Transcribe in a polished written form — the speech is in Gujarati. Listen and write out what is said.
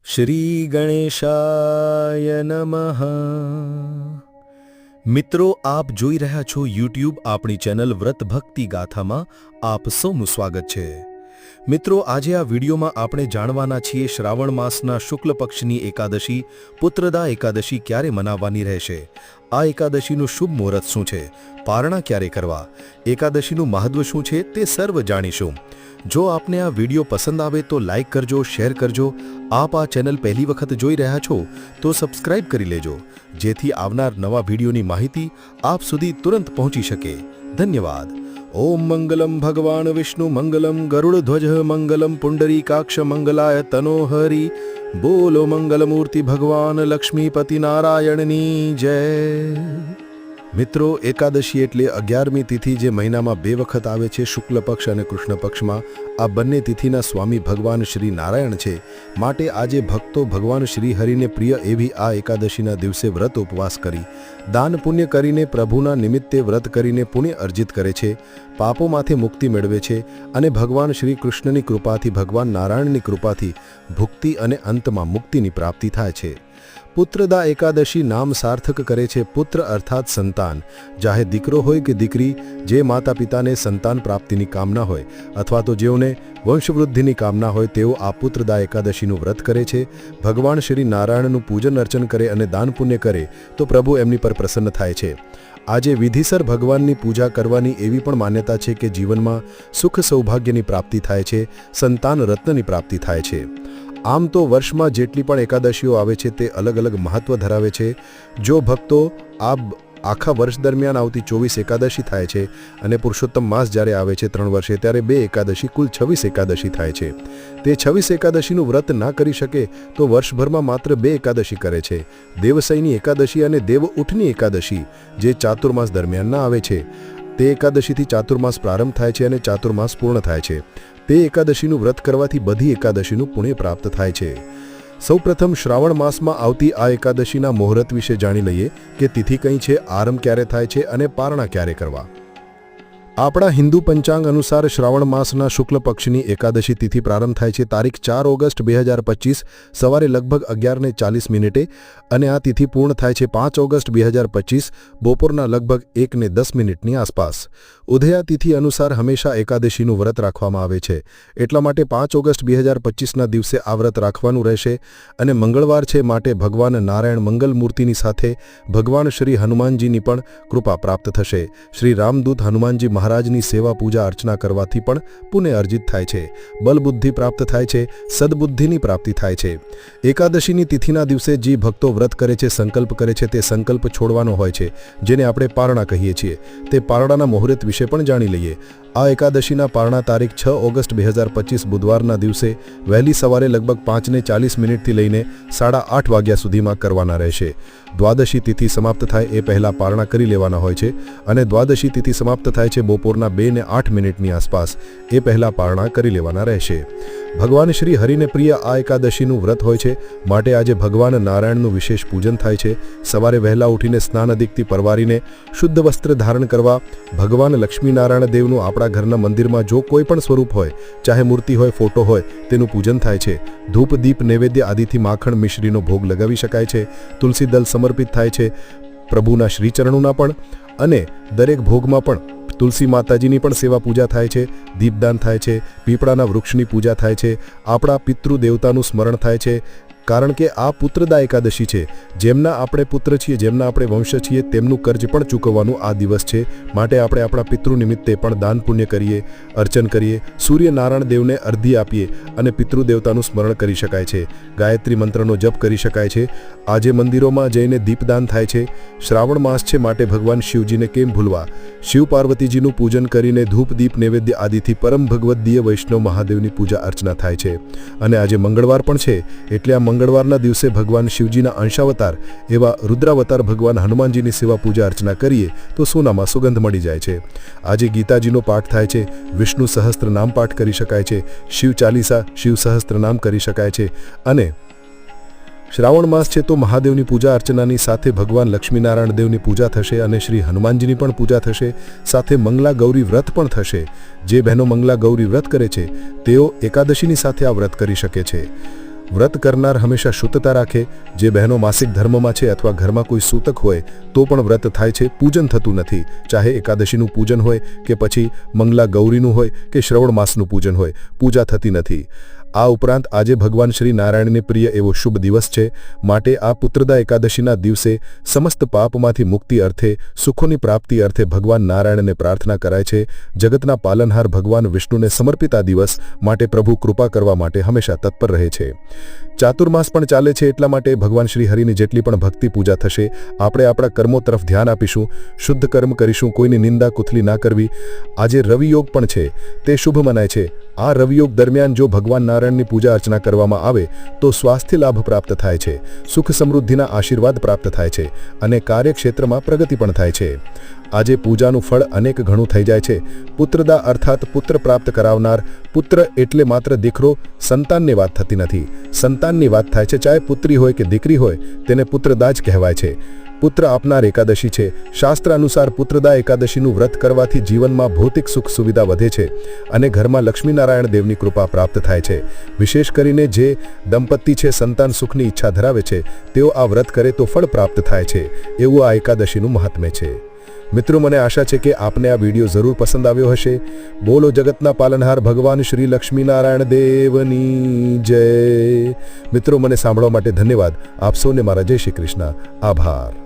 શ્રી ગણેશાય નમઃ. મિત્રો, આપ જોઈ રહ્યા છો યુટ્યુબ આપણી ચેનલ વ્રત ભક્તિ ગાથામાં આપ સૌનું સ્વાગત છે. મિત્રો, આજે આ વિડીયોમાં આપણે જાણવાના છીએ શ્રાવણ માસના શુક્લ પક્ષની એકાદશી પુત્રદા એકાદશી ક્યારે મનાવવાની રહેશે, આ એકાદશીનું શુભ મુહૂર્ત શું છે, પારણા ક્યારે કરવા, એકાદશીનું મહત્વ શું છે તે સર્વ જાણીશું. જો આપને આ વિડીયો પસંદ આવે તો લાઇક કરજો, શેર કરજો. આપ આ ચેનલ પહેલી વખત જોઈ રહ્યા છો તો સબસ્ક્રાઇબ કરી લેજો, જેથી આવનાર નવા વિડીયોની માહિતી આપ સુધી તુરંત પહોંચી શકે. ધન્યવાદ. ઓમ મંગલમ ભગવાન વિષ્ણુ મંગલમ ગરુડધ્વજ મંગલમ પુંડરીકાક્ષ મંગલાય તનોહરી. બોલો મંગલમૂર્તિ ભગવાન લક્ષ્મીપતિ નારાયણની જય. મિત્રો, એકાદશી એટલે 11મી તિથિ, જે મહિનામાં 2 વખત આવે છે, શુક્લ પક્ષ અને કૃષ્ણ પક્ષમાં. આ બંને તિથિના સ્વામી ભગવાન શ્રી નારાયણ છે, માટે આજે ભક્તો ભગવાન શ્રી હરિને પ્રિય એવી આ એકાદશીના દિવસે વ્રત ઉપવાસ કરી દાન પુણ્ય કરીને પ્રભુના નિમિત્તે વ્રત કરીને પુણ્ય અર્જિત કરે છે, પાપોમાંથી મુક્તિ મેળવે છે અને ભગવાન શ્રી કૃષ્ણની કૃપાથી, ભગવાન નારાયણની કૃપાથી ભુક્તિ અને અંતમાં મુક્તિની પ્રાપ્તિ થાય છે. પુત્રદા એકાદશી નામ સાર્થક કરે છે. પુત્ર અર્થાત સંતાન, ચાહે દીકરો હોય કે દીકરી, જે માતા પિતાને સંતાન પ્રાપ્તિની કામના હોય અથવા તો જેઓને વંશવૃદ્ધિની કામના હોય, તેઓ આ પુત્રદા એકાદશીનું વ્રત કરે છે. ભગવાન શ્રી નારાયણનું પૂજન અર્ચન કરે અને દાન પુણ્ય કરે તો પ્રભુ એમની પર પ્રસન્ન થાય છે. આજે વિધિસર ભગવાનની પૂજા કરવાની એવી પણ માન્યતા છે કે જીવનમાં સુખ સૌભાગ્યની પ્રાપ્તિ થાય છે, સંતાન રત્નની પ્રાપ્તિ થાય છે. આમ તો વર્ષમાં જેટલી પણ એકાદશીઓ આવે છે તે અલગ અલગ મહત્વ ધરાવે છે. જો ભક્તો આખા વર્ષ દરમિયાન આવતી 24 એકાદશી થાય છે અને પુરુષોત્તમ માસ જ્યારે આવે છે 3 વર્ષે, ત્યારે 2 એકાદશી, કુલ 26 એકાદશી થાય છે. તે 26 એકાદશીનું વ્રત ના કરી શકે તો વર્ષભરમાં માત્ર 2 એકાદશી કરે છે. દેવસૈની એકાદશી અને દેવ ઉઠની એકાદશી, જે ચાતુર્માસ દરમિયાન ના આવે છે. તે એકાદશીથી ચાતુર્માસ પ્રારંભ થાય છે અને ચાતુર્માસ પૂર્ણ થાય છે. તે એકાદશીનું વ્રત કરવાથી બધી એકાદશીનું પુણ્ય પ્રાપ્ત થાય છે. સૌપ્રથમ શ્રાવણ માસમાં આવતી આ એકાદશીના મુહૂર્ત વિશે જાણી લઈએ કે તિથિ કઈ છે, આરંભ ક્યારે થાય છે અને પારણા ક્યારે કરવા. આપણા હિન્દુ પંચાંગ અનુસાર શ્રાવણ માસના શુક્લ પક્ષની એકાદશી તિથિ પ્રારંભ થાય છે તારીખ 4 ઓગસ્ટ 2025 સવારે લગભગ 11:40 અને આ તિથિ પૂર્ણ થાય છે 5 ઓગસ્ટ 2025 બપોરના લગભગ 1:10 આસપાસ. ઉદયા તિથિ અનુસાર હંમેશા એકાદશીનું વ્રત રાખવામાં આવે છે, એટલા માટે 5 ઓગસ્ટ 2025ના દિવસે આ વ્રત રાખવાનું રહેશે અને મંગળવાર છે, માટે ભગવાન નારાયણ મંગલ મૂર્તિની સાથે ભગવાન શ્રી હનુમાનજીની પણ કૃપા પ્રાપ્ત થશે. શ્રી રામદૂત હનુમાનજી મહારાજની સેવા પૂજા અર્ચના કરવાથી પણ પુણ્ય અર્જિત થાય છે, બલબુદ્ધિ પ્રાપ્ત થાય છે, સદબુદ્ધિની પ્રાપ્તિ થાય છે. એકાદશીની તિથિના દિવસે જે ભક્તો વ્રત કરે છે, સંકલ્પ કરે છે, તે સંકલ્પ છોડવાનો હોય છે, જેને આપણે પારણા કહીએ છીએ. તે પારણાના મુહૂર્ત વિશે પણ જાણી લઈએ. આ એકાદશીના પારણા તારીખ 6 ઓગસ્ટ 2025 બુધવારના દિવસે વહેલી સવારે લગભગ 5:40 લઈને 8:30 વાગ્યા સુધીમાં કરવાના રહેશે. દ્વાદશી તિથિ સમાપ્ત થાય એ પહેલાં પારણા કરી લેવાના હોય છે અને દ્વાદશી તિથિ સમાપ્ત થાય છે બપોરના 2:08 આસપાસ. એ પહેલાં પારણા કરી લેવાના રહેશે. ભગવાન શ્રી હરિને પ્રિય આ એકાદશીનું વ્રત હોય છે, માટે આજે ભગવાન નારાયણનું વિશેષ પૂજન થાય છે. સવારે વહેલા ઉઠીને સ્નાન અદિકથી પરવારીને શુદ્ધ વસ્ત્ર ધારણ કરવા. ભગવાન લક્ષ્મીનારાયણ દેવનું આપણા ઘરના મંદિરમાં જો કોઈ પણ સ્વરૂપ હોય, ચાહે મૂર્તિ હોય, ફોટો હોય, તેનું પૂજન થાય છે. ધૂપ, દીપ, નૈવેદ્ય આદિથી માખણ મિશ્રીનો ભોગ લગાવી શકાય છે. તુલસી દલ સમર્પિત થાય છે પ્રભુના શ્રીચરણોના પણ, અને દરેક ભોગમાં પણ તુલસી માતાજીની પણ સેવા પૂજા થાય છે, દીપદાન થાય છે, પીપળાના વૃક્ષની પૂજા થાય છે, આપણા પિતૃ દેવતાનું સ્મરણ થાય છે. કારણ કે આ પુત્રદા એકાદશી છે. જેમના આપણે પુત્ર છીએ, જેમના આપણે વંશ છીએ, તેમનું કર્જ પણ ચૂકવવાનું આ દિવસ છે, માટે આપણે આપણા પિતૃ નિમિત્તે પણ દાન પુણ્ય કરીએ, અર્ચન કરીએ, સૂર્યનારાયણ દેવને અર્ધી આપીએ અને પિતૃ દેવતાનું સ્મરણ કરી શકાય છે. ગાયત્રી મંત્રનો જપ કરી શકાય છે. આજે મંદિરોમાં જઈને દીપદાન થાય છે. શ્રાવણ માસ છે, માટે ભગવાન શિવજીને કેમ ભૂલવા. શિવ પાર્વતીજીનું પૂજન કરીને ધૂપ, દીપ, નૈવેદ્ય આદિથી પરમ ભગવદ્દીય વૈષ્ણવ મહાદેવની પૂજા અર્ચના થાય છે. અને આજે મંગળવાર પણ છે, એટલે આ મંગળવારના દિવસે ભગવાન શિવજીના અંશાવતાર એવા રુદ્રાવતાર ભગવાન હનુમાનજીની સેવા પૂજા અર્ચના કરીએ તો સોનામાં સુગંધ મળી જાય છે. આજે ગીતાજીનો પાઠ થાય છે, વિષ્ણુ સહસ્ત્ર નામ પાઠ કરી શકાય છે, શિવ ચાલીસા, શિવ સહસ્ત્ર નામ કરી શકાય છે. અને શ્રાવણ માસ છે તો મહાદેવની પૂજા અર્ચનાની સાથે ભગવાન લક્ષ્મીનારાયણ દેવની પૂજા થશે અને શ્રી હનુમાનજીની પણ પૂજા થશે. સાથે મંગલા ગૌરી વ્રત પણ થશે. જે બહેનો મંગલા ગૌરી વ્રત કરે છે તેઓ એકાદશીની સાથે આ વ્રત કરી શકે છે. વ્રત કરનાર હંમેશા શુદ્ધતા રાખે. જે બહેનો માસિક ધર્મમાં છે અથવા ઘરમાં કોઈ સૂતક હોય તો પણ વ્રત થાય છે, પૂજન થતું નથી. ચાહે એકાદશીનું પૂજન હોય કે પછી મંગલા ગૌરીનું હોય કે શ્રવણ માસનું પૂજન હોય, પૂજા થતી નથી. આ ઉપરાંત આજે ભગવાન શ્રી નારાયણને પ્રિય એવો શુભ દિવસ છે. માટે આ પુત્રદા એકાદશીના દિવસે સમસ્ત પાપમાંથી મુક્તિ અર્થે, સુખોની પ્રાપ્તિ અર્થે ભગવાન નારાયણને પ્રાર્થના કરાય છે. જગતના પાલનહાર ભગવાન વિષ્ણુને સમર્પિત આ દિવસ માટે પ્રભુ કૃપા કરવા માટે હંમેશા તત્પર રહે છે. ચાતુર્માસ પણ ચાલે છે, એટલા માટે ભગવાન શ્રી હરિની જેટલી પણ ભક્તિ પૂજા થશે, આપણે આપણા કર્મો તરફ ધ્યાન આપીશું, શુદ્ધ કર્મ કરીશું, કોઈની નિંદા કુથલી ના કરવી. આજે રવિયોગ પણ છે, તે શુભ મનાય છે. આ રવિયોગ દરમિયાન જો ભગવાન નારાયણની પૂજા અર્ચના કરવામાં આવે તો સ્વાસ્થ્ય લાભ પ્રાપ્ત થાય છે, સુખ સમૃદ્ધિના આશીર્વાદ પ્રાપ્ત થાય છે અને કાર્યક્ષેત્રમાં પ્રગતિ પણ થાય છે. આજે પૂજાનું ફળ અનેક ઘણું થઈ જાય છે. પુત્રદા અર્થાત પુત્ર પ્રાપ્ત કરાવનાર. પુત્ર એટલે માત્ર દીકરો, સંતાનની વાત થતી નથી, સંતાનની વાત થાય છે. ચાહે પુત્રી હોય કે દીકરી હોય, તેને પુત્રદા જ કહેવાય છે. પુત્ર આપનાર એકાદશી છે. શાસ્ત્ર અનુસાર પુત્રદા એકાદશીનું વ્રત કરવાથી જીવનમાં ભૌતિક સુખ સુવિધા વધે છે અને ઘરમાં લક્ષ્મીનારાયણ દેવની કૃપા પ્રાપ્ત થાય છે. વિશેષ કરીને જે દંપતી છે સંતાન સુખની ઈચ્છા ધરાવે છે, તેઓ આ વ્રત કરે તો ફળ પ્રાપ્ત થાય છે. એવું આ એકાદશીનું મહાત્મ્ય છે. મિત્રો, મને આશા છે કે આપને આ વિડીયો જરૂર પસંદ આવ્યો હશે. બોલો જગતના પાલનહાર ભગવાન શ્રી લક્ષ્મીનારાયણ દેવની જય. મિત્રો, મને સાંભળવા માટે ધન્યવાદ. આપ સૌને મારા જય શ્રી કૃષ્ણ. આભાર.